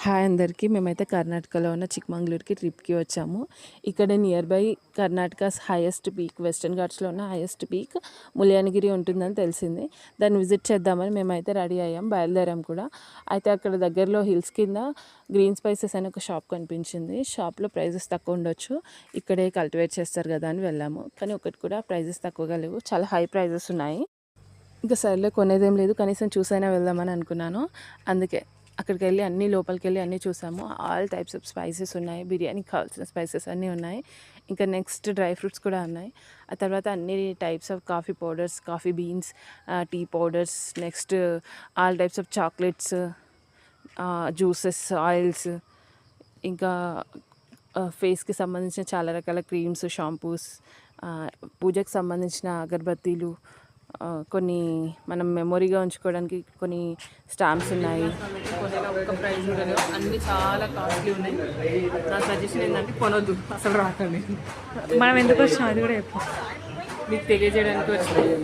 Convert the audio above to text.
Hi అందరికీ. మేమైతే కర్ణాటకలో ఉన్న చిక్మంగళూరుకి ట్రిప్‌కి వచ్చాము. ఇక్కడ nearby Karnataka's highest peak, western ఘాట్స్‌లో ఉన్న హైయెస్ట్ పీక్ ముల్యానగిరి ఉంటుందని తెలిసింది. దాన్ని విజిట్ చేద్దామని మేమైతే రెడీ అయ్యాం, బయలుదేరాం కూడా. అయితే అక్కడ దగ్గరలో హిల్స్ కింద గ్రీన్ స్పైసెస్ అని ఒక షాప్ కనిపించింది. షాప్‌లో ప్రైజెస్ తక్కువ ఉండొచ్చు, ఇక్కడే కల్టివేట్ చేస్తారు కదా అని వెళ్ళాము. కానీ ఒకటి కూడా ప్రైజెస్ తక్కువగా లేవు, చాలా హై ప్రైజెస్ ఉన్నాయి. ఇంకా సర్లే కొనేదేం లేదు, కనీసం చూసైనా వెళ్దామని అనుకున్నాను. అందుకే అక్కడికి వెళ్ళి లోపలికి వెళ్ళి అన్నీ చూసాము. ఆల్ టైప్స్ ఆఫ్ స్పైసెస్ ఉన్నాయి, బిర్యానీకి కావాల్సిన స్పైసెస్ అన్నీ ఉన్నాయి. ఇంకా నెక్స్ట్ డ్రై ఫ్రూట్స్ కూడా ఉన్నాయి. ఆ తర్వాత అన్ని types of coffee powders, coffee beans, tea powders, next all types of chocolates, juices, oils, ఇంకా ఫేస్కి సంబంధించిన చాలా రకాల క్రీమ్స్, షాంపూస్, పూజకు సంబంధించిన అగరబత్తీలు, కొన్ని మనం మెమొరీగా ఉంచుకోవడానికి కొన్ని స్టాంప్స్ ఉన్నాయి. ఒక ప్రైజ్ కూడా లేవు, అన్నీ చాలా కాస్ట్లీ ఉన్నాయి. నా సజెషన్ ఏంటంటే కొనొద్దు, అసలు రాకండి. మనం ఎందుకు వచ్చినాం అది కూడా చెప్పు. మీకు తెలియజేయడానికి వచ్చినాయి.